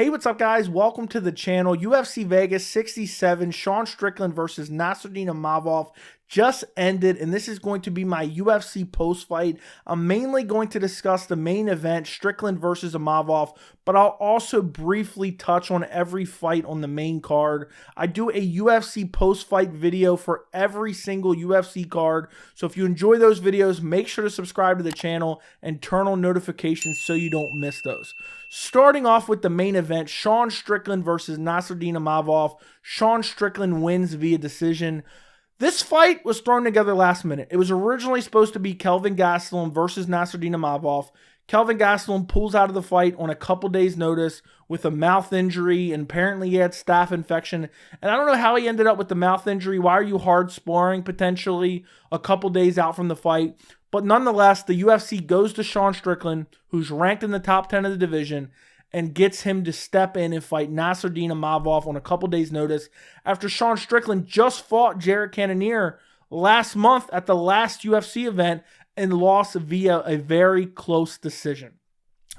Hey, what's up, guys? Welcome to the channel. UFC Vegas 67, Sean Strickland versus Nassourdine Imavov just ended, and this is going to be my UFC post-fight. I'm mainly going to discuss the main event, Strickland versus Imavov, but I'll also briefly touch on every fight on the main card. I do a UFC post-fight video for every single UFC card, so if you enjoy those videos, make sure to subscribe to the channel and turn on notifications so you don't miss those. Starting off with the main event, Sean Strickland versus Nassourdine Imavov. Sean Strickland wins via decision. This fight was thrown together last minute. It was originally supposed to be Kelvin Gastelum versus Nassourdine Imavov. Kelvin Gastelum pulls out of the fight on a couple days' notice with a mouth injury, and apparently he had staph infection. And I don't know how he ended up with the mouth injury. Why are you hard sparring potentially a couple days out from the fight? But nonetheless, the UFC goes to Sean Strickland, who's ranked in the top 10 of the division, and gets him to step in and fight Nassourdine Imavov on a couple days' notice after Sean Strickland just fought Jared Cannonier last month at the last UFC event and lost via a very close decision.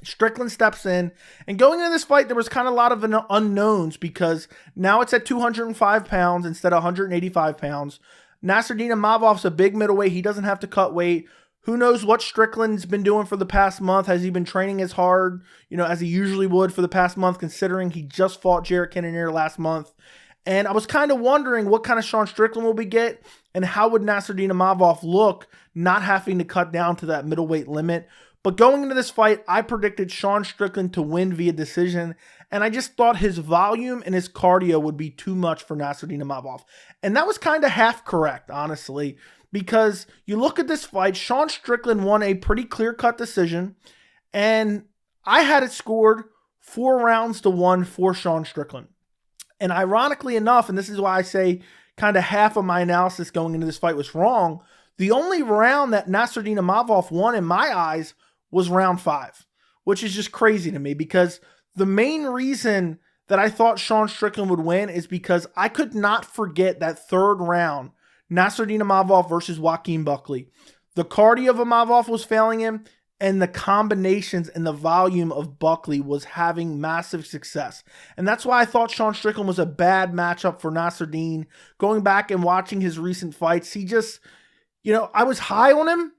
Strickland steps in, and going into this fight, there was kind of a lot of unknowns because now it's at 205 pounds instead of 185 pounds. Nassourdine Imavov's a big middleweight. He doesn't have to cut weight. Who knows what Strickland's been doing for the past month? Has he been training as hard, as he usually would for the past month, considering he just fought Jared Cannonier last month? And I was kind of wondering what kind of Sean Strickland will we get, and how would Nassourdine Imavov look not having to cut down to that middleweight limit. But going into this fight, I predicted Sean Strickland to win via decision, and I just thought his volume and his cardio would be too much for Nassourdine Imavov. And that was kind of half correct, honestly, because you look at this fight, Sean Strickland won a pretty clear-cut decision, and I had it scored 4-1 for Sean Strickland. And ironically enough, and this is why I say kind of half of my analysis going into this fight was wrong, the only round that Nassourdine Imavov won in my eyes was round 5, which is just crazy to me because the main reason that I thought Sean Strickland would win is because I could not forget that third round, Nassourdine Imavov versus Joaquin Buckley. The cardio of Imavov was failing him, and the combinations and the volume of Buckley was having massive success. And that's why I thought Sean Strickland was a bad matchup for Nassourdine. Going back and watching his recent fights, he just, I was high on him.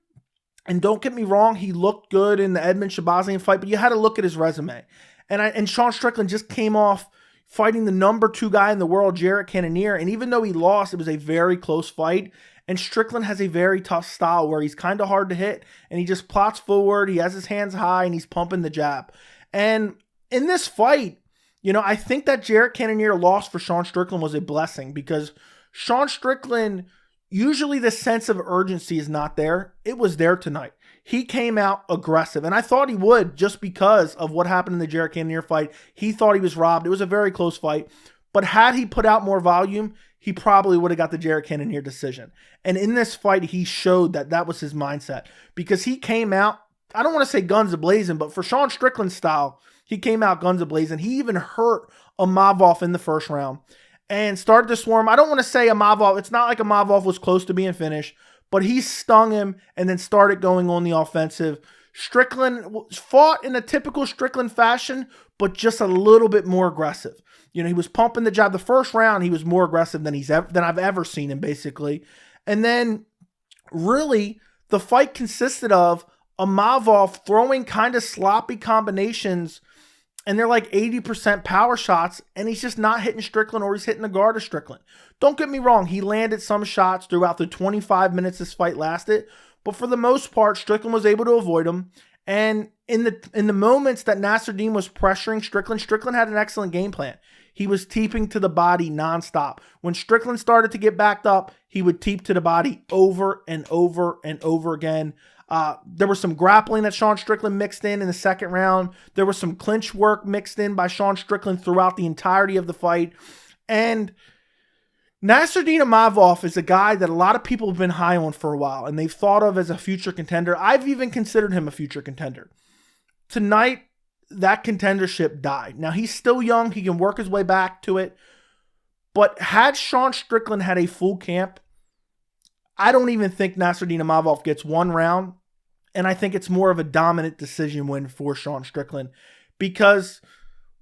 And don't get me wrong, he looked good in the Edmund Shabazian fight, but you had to look at his resume. And Sean Strickland just came off fighting the number 2 guy in the world, Jared Cannonier, and even though he lost, it was a very close fight. And Strickland has a very tough style where he's kind of hard to hit, and he just plots forward, he has his hands high, and he's pumping the jab. And in this fight, I think that Jared Cannonier loss for Sean Strickland was a blessing because Sean Strickland, usually the sense of urgency is not there. It was there tonight. He came out aggressive, and I thought he would just because of what happened in the Jared Cannonier fight. He thought he was robbed. It was a very close fight, but had he put out more volume, he probably would have got the Jared Cannonier decision. And in this fight, he showed that that was his mindset because he came out, I don't want to say guns a-blazing, but for Sean Strickland's style, he came out guns a-blazing. He even hurt Imavov in the first round and started to swarm. I don't want to say Imavov, it's not like Imavov was close to being finished, but he stung him and then started going on the offensive. Strickland fought in a typical Strickland fashion, but just a little bit more aggressive. He was pumping the jab. The first round, he was more aggressive than I've ever seen him, basically. And then, really, the fight consisted of Imavov throwing kind of sloppy combinations, and they're like 80% power shots, and he's just not hitting Strickland, or he's hitting the guard of Strickland. Don't get me wrong, he landed some shots throughout the 25 minutes this fight lasted, but for the most part, Strickland was able to avoid him. And in the moments that Nassourdine was pressuring Strickland had an excellent game plan. He was teeping to the body nonstop. When Strickland started to get backed up, he would teep to the body over and over and over again. There was some grappling that Sean Strickland mixed in the second round. There was some clinch work mixed in by Sean Strickland throughout the entirety of the fight. And Nassourdine Imavov is a guy that a lot of people have been high on for a while, and they've thought of as a future contender. I've even considered him a future contender. Tonight, that contendership died. Now, he's still young. He can work his way back to it. But had Sean Strickland had a full camp, I don't even think Nassourdine Imavov gets one round. And I think it's more of a dominant decision win for Sean Strickland. Because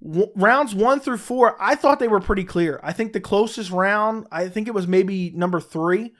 Rounds 1 through 4, I thought they were pretty clear. I think the closest round, I think it was maybe number 3,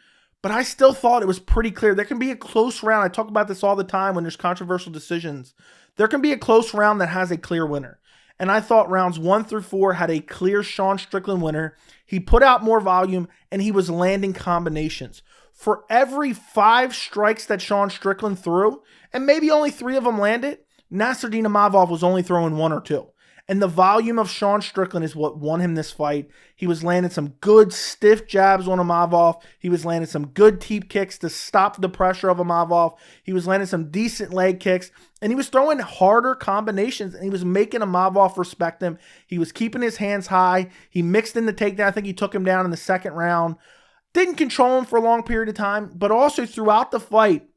but I still thought it was pretty clear. There can be a close round. I talk about this all the time when there's controversial decisions. There can be a close round that has a clear winner. And I thought rounds 1 through 4 had a clear Sean Strickland winner. He put out more volume, and he was landing combinations. For every 5 strikes that Sean Strickland threw, and maybe only 3 of them landed, Nassourdine Imavov was only throwing 1 or 2. And the volume of Sean Strickland is what won him this fight. He was landing some good stiff jabs on Imavov. He was landing some good teep kicks to stop the pressure of Imavov. He was landing some decent leg kicks. And he was throwing harder combinations. And he was making Imavov respect him. He was keeping his hands high. He mixed in the takedown. I think he took him down in the second round. Didn't control him for a long period of time. But also throughout the fight,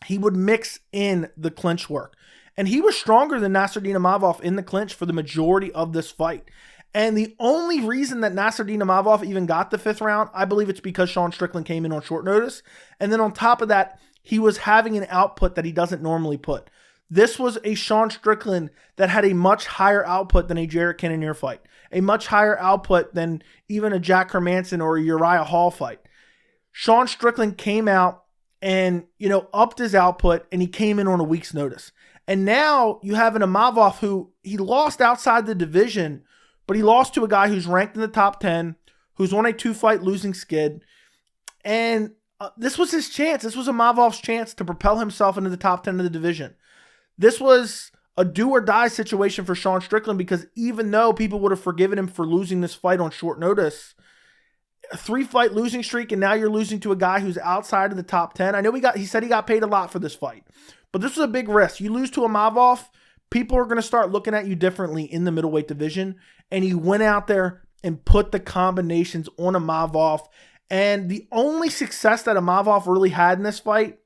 he would mix in the clinch work. And he was stronger than Nassourdine Imavov in the clinch for the majority of this fight. And the only reason that Nassourdine Imavov even got the 5th round, I believe it's because Sean Strickland came in on short notice. And then on top of that, he was having an output that he doesn't normally put. This was a Sean Strickland that had a much higher output than a Jared Cannonier fight. A much higher output than even a Jack Hermanson or a Uriah Hall fight. Sean Strickland came out and, upped his output, and he came in on a week's notice. And now you have an Imavov who he lost outside the division, but he lost to a guy who's ranked in the top 10, who's on a 2-fight losing skid. And this was his chance. This was Imavov's chance to propel himself into the top 10 of the division. This was a do or die situation for Sean Strickland, because even though people would have forgiven him for losing this fight on short notice, a 3-fight losing streak, and now you're losing to a guy who's outside of the top 10. I know he said he got paid a lot for this fight. But this was a big risk. You lose to Imavov, people are going to start looking at you differently in the middleweight division. And he went out there and put the combinations on Imavov. And the only success that Imavov really had in this fight,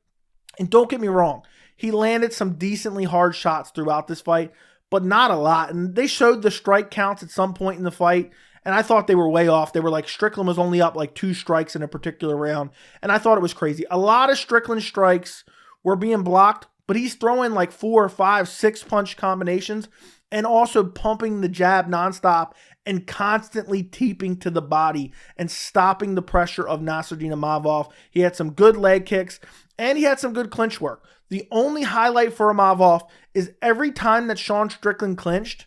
and don't get me wrong, he landed some decently hard shots throughout this fight, but not a lot. And they showed the strike counts at some point in the fight, and I thought they were way off. They were like, Strickland was only up like 2 strikes in a particular round. And I thought it was crazy. A lot of Strickland strikes were being blocked, but he's throwing like 4, 5, 6 punch combinations and also pumping the jab nonstop and constantly teeping to the body and stopping the pressure of Nassourdine Imavov. He had some good leg kicks and he had some good clinch work. The only highlight for Imavov is every time that Sean Strickland clinched,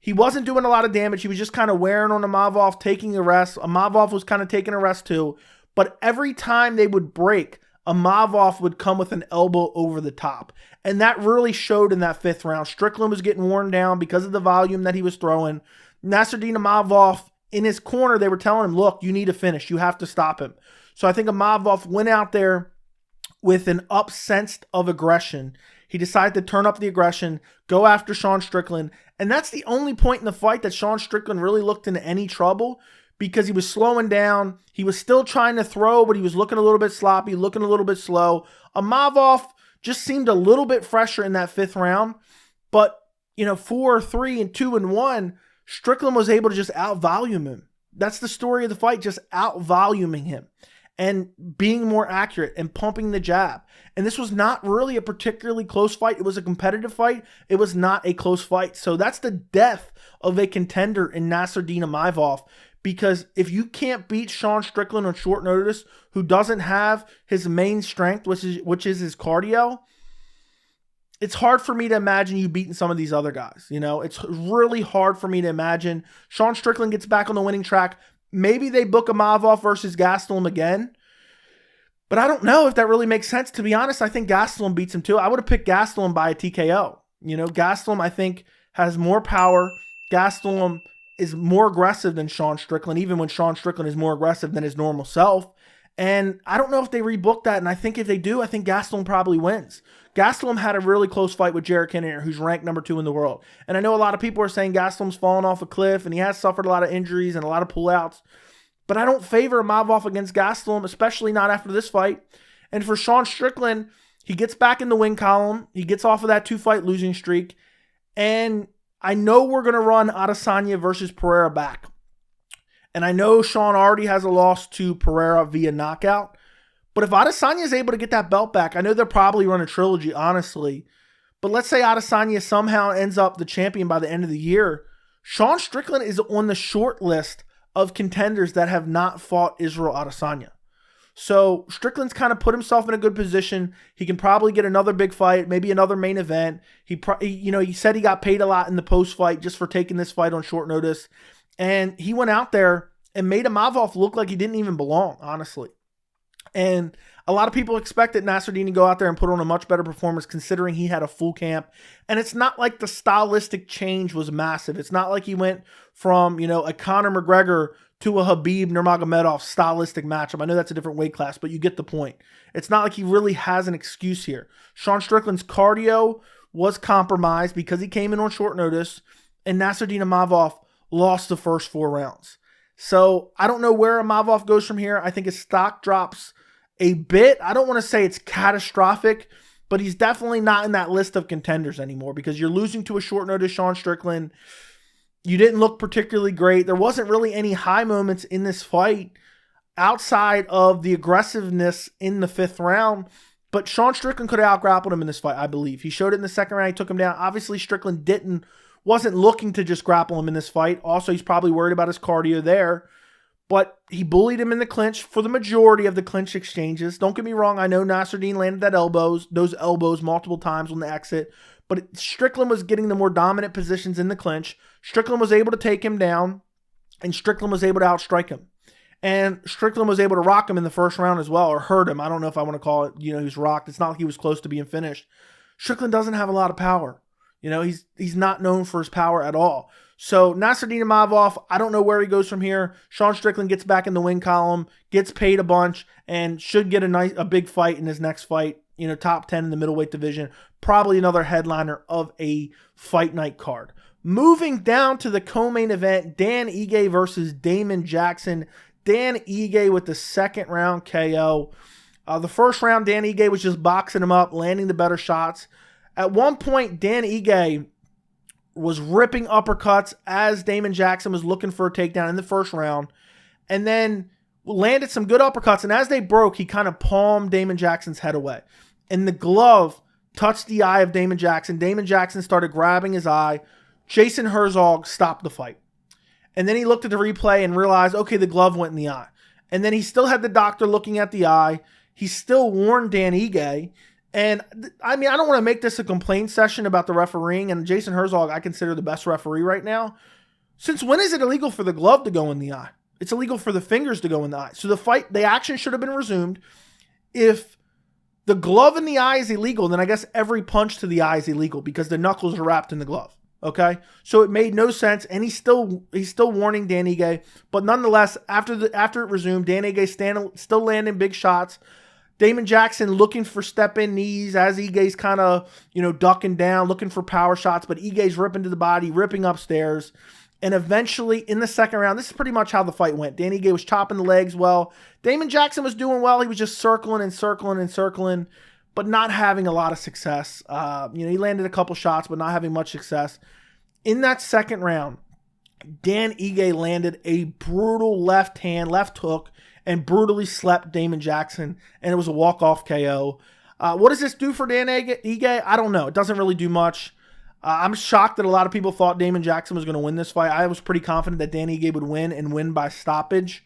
he wasn't doing a lot of damage. He was just kind of wearing on Imavov, taking a rest. Imavov was kind of taking a rest too. But every time they would break, Imavov would come with an elbow over the top. And that really showed in that 5th round. Strickland was getting worn down because of the volume that he was throwing. Nassourdine Imavov, in his corner, they were telling him, look, you need to finish. You have to stop him. So I think Imavov went out there with an up sense of aggression. He decided to turn up the aggression, go after Sean Strickland. And that's the only point in the fight that Sean Strickland really looked into any trouble, because he was slowing down. He was still trying to throw, but he was looking a little bit sloppy, looking a little bit slow. Imavov just seemed a little bit fresher in that 5th round. But, 4, 3, and 2, and 1, Strickland was able to just out-volume him. That's the story of the fight, just out-voluming him and being more accurate and pumping the jab. And this was not really a particularly close fight. It was a competitive fight. It was not a close fight. So that's the death of a contender in Nassourdine Imavov. Because if you can't beat Sean Strickland on short notice, who doesn't have his main strength, which is his cardio, it's hard for me to imagine you beating some of these other guys. It's really hard for me to imagine. Sean Strickland gets back on the winning track. Maybe they book Imavov versus Gastelum again. But I don't know if that really makes sense. To be honest, I think Gastelum beats him too. I would have picked Gastelum by a TKO. Gastelum, I think, has more power. Gastelum is more aggressive than Sean Strickland, even when Sean Strickland is more aggressive than his normal self. And I don't know if they rebook that. And I think if they do, I think Gastelum probably wins. Gastelum had a really close fight with Jared Cannonier, who's ranked number 2 in the world. And I know a lot of people are saying Gastelum's fallen off a cliff and he has suffered a lot of injuries and a lot of pullouts. But I don't favor Imavov against Gastelum, especially not after this fight. And for Sean Strickland, he gets back in the win column. He gets off of that 2-fight losing streak. And I know we're going to run Adesanya versus Pereira back. And I know Sean already has a loss to Pereira via knockout. But if Adesanya is able to get that belt back, I know they'll probably run a trilogy, honestly. But let's say Adesanya somehow ends up the champion by the end of the year. Sean Strickland is on the short list of contenders that have not fought Israel Adesanya. So Strickland's kind of put himself in a good position. He can probably get another big fight, maybe another main event. He said he got paid a lot in the post-fight just for taking this fight on short notice. And he went out there and made Imavov look like he didn't even belong, honestly. And a lot of people expected Nassourdine to go out there and put on a much better performance considering he had a full camp. And it's not like the stylistic change was massive. It's not like he went from, a Conor McGregor to a Khabib Nurmagomedov stylistic matchup. I know that's a different weight class, but you get the point. It's not like he really has an excuse here. Sean Strickland's cardio was compromised because he came in on short notice, and Nassourdine Imavov lost the first 4 rounds. So I don't know where Imavov goes from here. I think his stock drops a bit. I don't want to say it's catastrophic, but he's definitely not in that list of contenders anymore because you're losing to a short notice Sean Strickland. You didn't look particularly great. There wasn't really any high moments in this fight outside of the aggressiveness in the 5th round, but Sean Strickland could have outgrappled him in this fight, I believe. He showed it in the 2nd round. He took him down. Obviously, Strickland wasn't looking to just grapple him in this fight. Also, he's probably worried about his cardio there, but he bullied him in the clinch for the majority of the clinch exchanges. Don't get me wrong. I know Nassourdine landed those elbows multiple times on the exit, but Strickland was getting the more dominant positions in the clinch. Strickland was able to take him down, and Strickland was able to outstrike him. And Strickland was able to rock him in the 1st round as well, or hurt him. I don't know if I want to call it, he was rocked. It's not like he was close to being finished. Strickland doesn't have a lot of power. He's not known for his power at all. So Nassourdine Imavov, I don't know where he goes from here. Sean Strickland gets back in the win column, gets paid a bunch, and should get a big fight in his next fight. Top 10 in the middleweight division. Probably another headliner of a fight night card. Moving down to the co-main event, Dan Ige versus Damon Jackson. Dan Ige with the 2nd round KO. The 1st round, Dan Ige was just boxing him up, landing the better shots. At one point, Dan Ige was ripping uppercuts as Damon Jackson was looking for a takedown in the 1st round, and then landed some good uppercuts. And as they broke, he kind of palmed Damon Jackson's head away. And the glove touched the eye of Damon Jackson. Damon Jackson started grabbing his eye. Jason Herzog stopped the fight. And then he looked at the replay and realized, okay, the glove went in the eye. And then he still had the doctor looking at the eye. He still warned Dan Ige. And I don't want to make this a complaint session about the refereeing. And Jason Herzog, I consider the best referee right now. Since when is it illegal for the glove to go in the eye? It's illegal for the fingers to go in the eye. So the action should have been resumed. If the glove in the eye is illegal, then I guess every punch to the eye is illegal because the knuckles are wrapped in the glove. Okay, so it made no sense, and he's still warning Dan Ige, but nonetheless, after it resumed, Dan Ige still landing big shots. Damon Jackson looking for step-in knees as Ige's kind of ducking down, looking for power shots, but Ige's ripping to the body, ripping upstairs, and eventually in the 2nd round, this is pretty much how the fight went. Dan Ige was chopping the legs well. Damon Jackson was doing well. He was just circling and circling and circling, but not having a lot of success. He landed a couple shots, but not having much success. In that 2nd round, Dan Ige landed a brutal left hook and brutally slept Damon Jackson, and it was a walk-off KO. What does this do for Dan Ige? I don't know. It doesn't really do much. I'm shocked that a lot of people thought Damon Jackson was going to win this fight. I was pretty confident that Dan Ige would win and win by stoppage.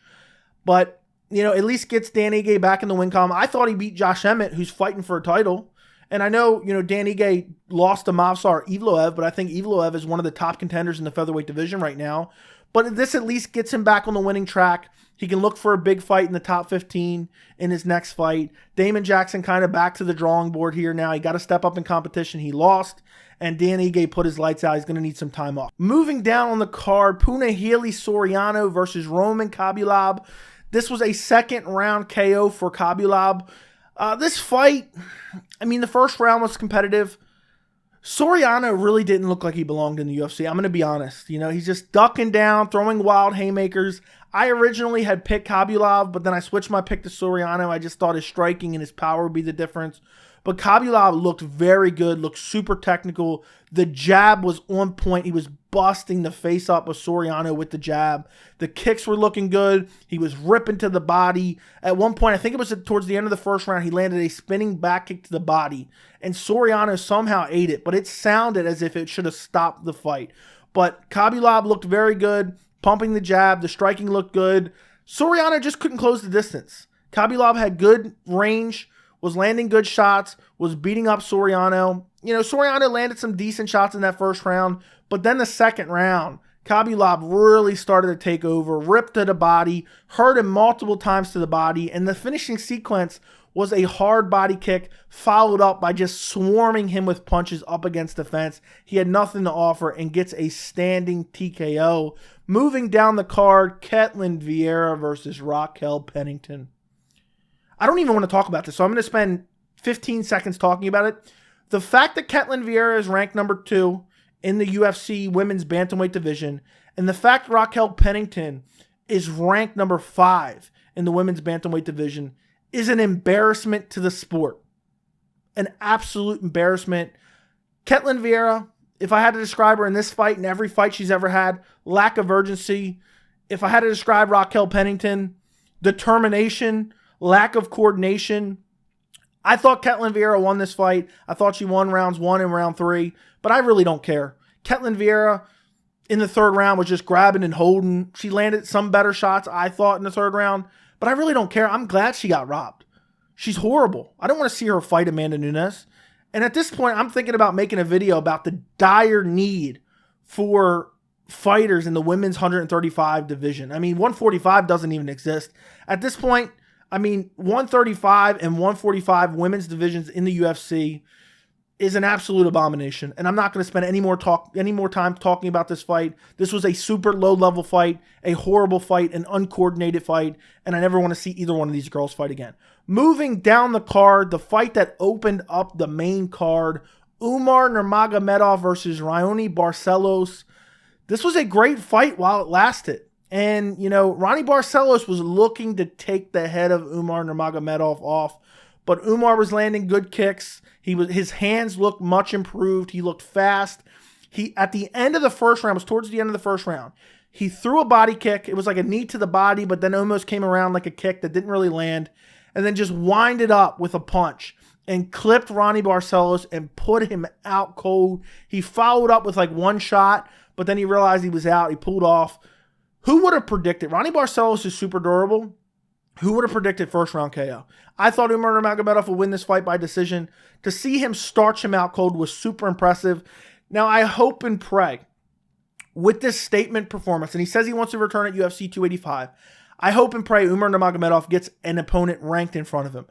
But, at least gets Dan Ige back in the win column. I thought he beat Josh Emmett, who's fighting for a title. And I know, Dan Ige lost to Movsar Evloev, but I think Evloev is one of the top contenders in the featherweight division right now. But this at least gets him back on the winning track. He can look for a big fight in the top 15 in his next fight. Damon Jackson kind of back to the drawing board here now. He got to step up in competition. He lost, and Dan Ige put his lights out. He's going to need some time off. Moving down on the card, Punahele Soriano versus Roman Kopylov. This was a 2nd round KO for Kopylov. This fight, the 1st round was competitive. Soriano really didn't look like he belonged in the UFC. I'm going to be honest. He's just ducking down, throwing wild haymakers. I originally had picked Kopylov, but then I switched my pick to Soriano. I just thought his striking and his power would be the difference. But Kopylov looked very good, looked super technical. The jab was on point. He was busting the face up of Soriano with the jab. The kicks were looking good. He was ripping to the body. At one point, I think it was towards the end of the 1st round, he landed a spinning back kick to the body. And Soriano somehow ate it, but it sounded as if it should have stopped the fight. But Kopylov looked very good, pumping the jab. The striking looked good. Soriano just couldn't close the distance. Kopylov had good range, was landing good shots, was beating up Soriano. You know, Soriano landed some decent shots in that first round, but then the second round, Kopylov really started to take over, ripped to the body, hurt him multiple times to the body, and the finishing sequence was a hard body kick followed up by just swarming him with punches up against the fence. He had nothing to offer and gets a standing TKO. Moving down the card, Ketlen Vieira versus Raquel Pennington. I don't even want to talk about this, so I'm going to spend 15 seconds talking about it. The fact that Ketlen Vieira is ranked number 2 in the UFC women's bantamweight division, and the fact Raquel Pennington is ranked number 5 in the women's bantamweight division is an embarrassment to the sport. An absolute embarrassment. Ketlen Vieira, if I had to describe her in this fight and every fight she's ever had, lack of urgency. If I had to describe Raquel Pennington, determination, lack of coordination. I thought Ketlen Vieira won this fight. I thought she won rounds 1 and round 3, but I really don't care. Ketlen Vieira in the third round was just grabbing and holding. She landed some better shots, I thought, in the third round, but I really don't care. I'm glad she got robbed. She's horrible. I don't want to see her fight Amanda Nunes. And at this point, I'm thinking about making a video about the dire need for fighters in the women's 135 division. I mean, 145 doesn't even exist. At this point, I mean, 135 and 145 women's divisions in the UFC is an absolute abomination. And I'm not going to spend any more time talking about this fight. This was a super low-level fight, a horrible fight, an uncoordinated fight, and I never want to see either one of these girls fight again. Moving down the card, the fight that opened up the main card, Umar Nurmagomedov versus Raoni Barcelos. This was a great fight while it lasted. And, you know, Raoni Barcelos was looking to take the head of Umar Nurmagomedov off, but Umar was landing good kicks. His hands looked much improved. He looked fast. At the end of the first round, was towards the end of the first round, he threw a body kick. It was like a knee to the body, but then almost came around like a kick that didn't really land, and then just winded up with a punch and clipped Raoni Barcelos and put him out cold. He followed up with like one shot, but then he realized he was out. He pulled off. Who would have predicted? Raoni Barcelos is super durable. Who would have predicted first round KO? I thought Umar Nurmagomedov would win this fight by decision. To see him starch him out cold was super impressive. Now, I hope and pray with this statement performance, and he says he wants to return at UFC 285, I hope and pray Umar Nurmagomedov gets an opponent ranked in front of him.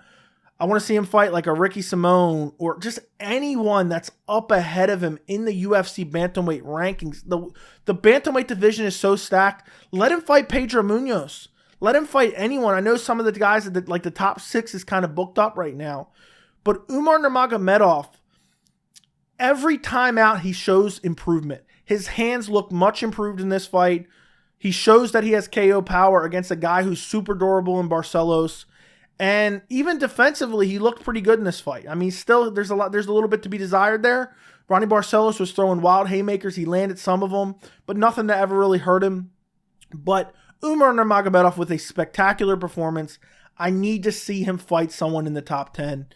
I want to see him fight like a Ricky Simone or just anyone that's up ahead of him in the UFC bantamweight rankings. The bantamweight division is so stacked. Let him fight Pedro Munoz. Let him fight anyone. I know some of the guys that like the top 6 is kind of booked up right now. But Umar Nurmagomedov, every time out, he shows improvement. His hands look much improved in this fight. He shows that he has KO power against a guy who's super durable in Barcelos. And even defensively, he looked pretty good in this fight. I mean, still, there's a little bit to be desired there. Raoni Barcelos was throwing wild haymakers. He landed some of them, but nothing that ever really hurt him. But Umar Nurmagomedov with a spectacular performance. I need to see him fight someone in the top 10.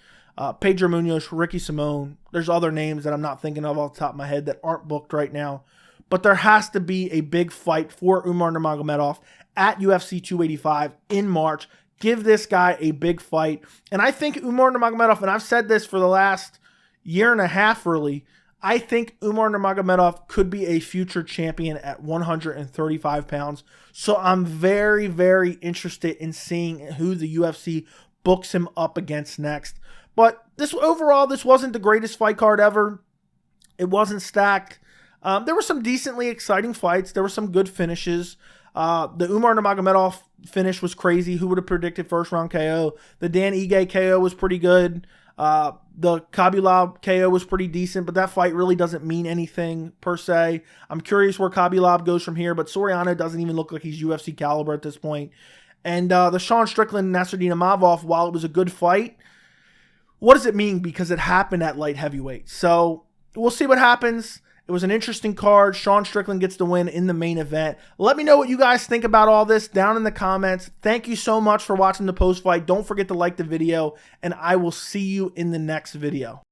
Pedro Munoz, Ricky Simone. There's other names that I'm not thinking of off the top of my head that aren't booked right now. But there has to be a big fight for Umar Nurmagomedov at UFC 285 in March. Give this guy a big fight. And I think Umar Nurmagomedov, and I've said this for the last year and a half really, I think Umar Nurmagomedov could be a future champion at 135 pounds. So I'm very, very interested in seeing who the UFC books him up against next. But this wasn't the greatest fight card ever. It wasn't stacked. There were some decently exciting fights. There were some good finishes. The Umar Nurmagomedov finish was crazy. Who would have predicted first round KO? The Dan Ige KO was pretty good. The Kopylov KO was pretty decent, but that fight really doesn't mean anything per se. I'm curious where Kopylov goes from here, but Soriano doesn't even look like he's UFC caliber at this point. And the Sean Strickland Nassourdine Imavov, while it was a good fight, what does it mean? Because it happened at light heavyweight. So we'll see what happens. It was an interesting card. Sean Strickland gets the win in the main event. Let me know what you guys think about all this down in the comments. Thank you so much for watching the post fight. Don't forget to like the video, and I will see you in the next video.